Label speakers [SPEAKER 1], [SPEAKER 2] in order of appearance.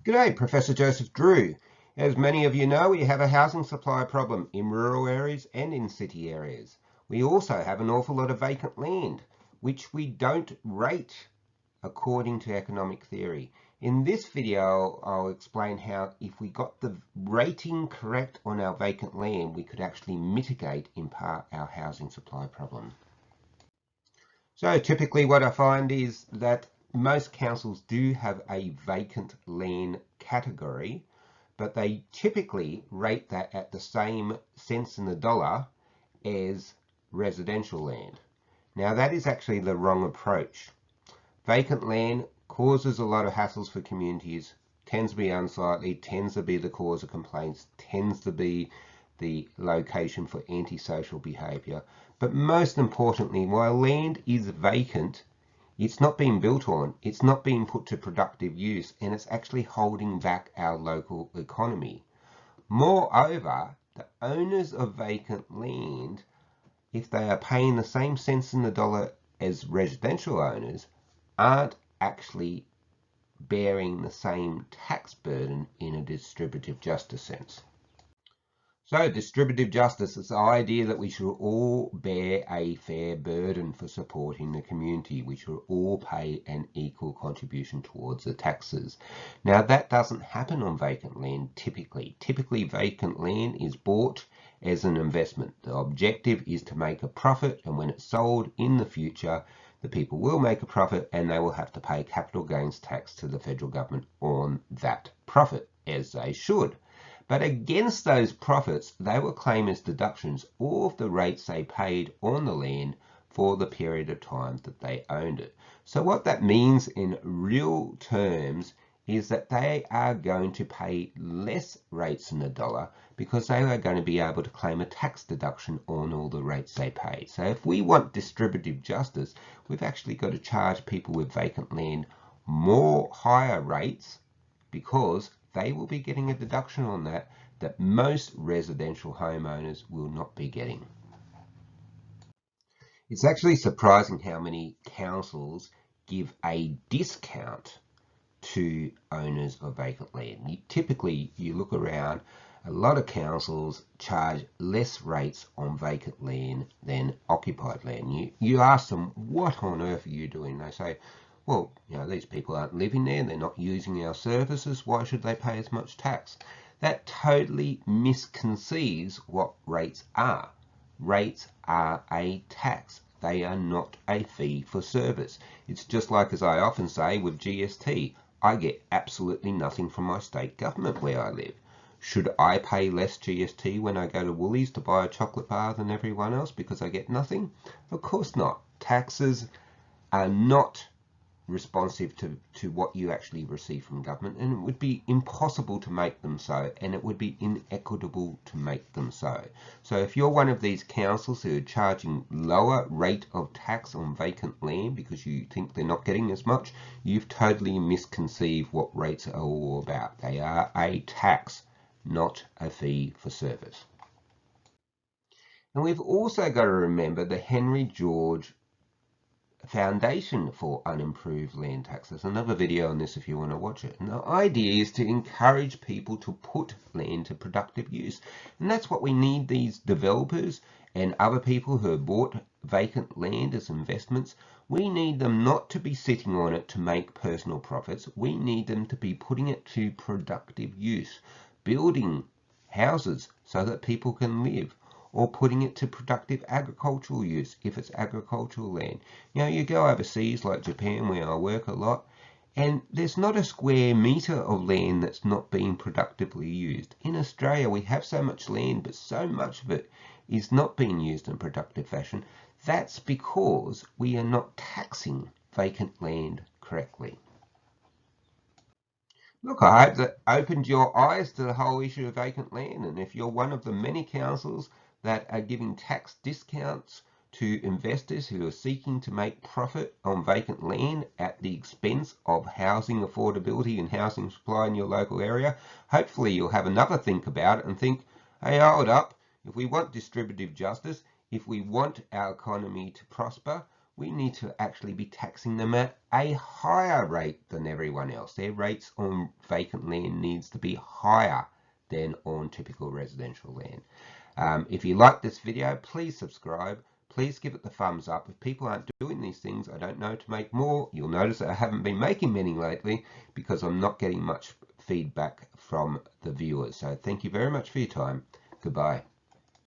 [SPEAKER 1] G'day, Professor Joseph Drew. As many of you know, we have a housing supply problem in rural areas and in city areas. We also have an awful lot of vacant land, which we don't rate according to economic theory. In this video, I'll explain how if we got the rating correct on our vacant land, we could actually mitigate in part our housing supply problem. So typically what I find is that most councils do have a vacant land category, but they typically rate that at the same cents in the dollar as residential land. Now that is actually the wrong approach. Vacant land causes a lot of hassles for communities, tends to be unsightly, tends to be the cause of complaints, tends to be the location for antisocial behaviour. But most importantly, while land is vacant, it's not being built on, it's not being put to productive use, and it's actually holding back our local economy. Moreover, the owners of vacant land, if they are paying the same cents in the dollar as residential owners, aren't actually bearing the same tax burden in a distributive justice sense. So distributive justice is the idea that we should all bear a fair burden for supporting the community. We should all pay an equal contribution towards the taxes. Now that doesn't happen on vacant land typically. Typically vacant land is bought as an investment. The objective is to make a profit, and when it's sold in the future, the people will make a profit and they will have to pay capital gains tax to the federal government on that profit, as they should. But against those profits, they will claim as deductions all of the rates they paid on the land for the period of time that they owned it. So what that means in real terms is that they are going to pay less rates in the dollar because they are going to be able to claim a tax deduction on all the rates they pay. So if we want distributive justice, we've actually got to charge people with vacant land more higher rates because they will be getting a deduction on that most residential homeowners will not be getting. It's actually surprising how many councils give a discount to owners of vacant land. Typically, you look around, a lot of councils charge less rates on vacant land than occupied land. You ask them, what on earth are you doing? They say, well, these people aren't living there, they're not using our services, why should they pay as much tax? That totally misconceives what rates are. Rates are a tax. They are not a fee for service. It's just like, as I often say, with GST. I get absolutely nothing from my state government where I live. Should I pay less GST when I go to Woolies to buy a chocolate bar than everyone else because I get nothing? Of course not. Taxes are not responsive to what you actually receive from government, and it would be impossible to make them so, and it would be inequitable to make them so. So if you're one of these councils who are charging lower rate of tax on vacant land because you think they're not getting as much, you've totally misconceived what rates are all about. They are a tax, not a fee for service. And we've also got to remember the Henry George foundation for unimproved land tax. There's another video on this if you want to watch it. And the idea is to encourage people to put land to productive use. And that's what we need these developers and other people who have bought vacant land as investments. We need them not to be sitting on it to make personal profits. We need them to be putting it to productive use, building houses so that people can live, or putting it to productive agricultural use if it's agricultural land. You go overseas like Japan, where I work a lot, and there's not a square metre of land that's not being productively used. In Australia, we have so much land, but so much of it is not being used in productive fashion. That's because we are not taxing vacant land correctly. Look, I hope that opened your eyes to the whole issue of vacant land, and if you're one of the many councils that are giving tax discounts to investors who are seeking to make profit on vacant land at the expense of housing affordability and housing supply in your local area, hopefully you'll have another think about it and think, hey, hold up, if we want distributive justice, if we want our economy to prosper, we need to actually be taxing them at a higher rate than everyone else. Their rates on vacant land needs to be higher than on typical residential land. If you like this video, please subscribe. Please give it the thumbs up. If people aren't doing these things, I don't know to make more. You'll notice that I haven't been making many lately because I'm not getting much feedback from the viewers. So thank you very much for your time. Goodbye.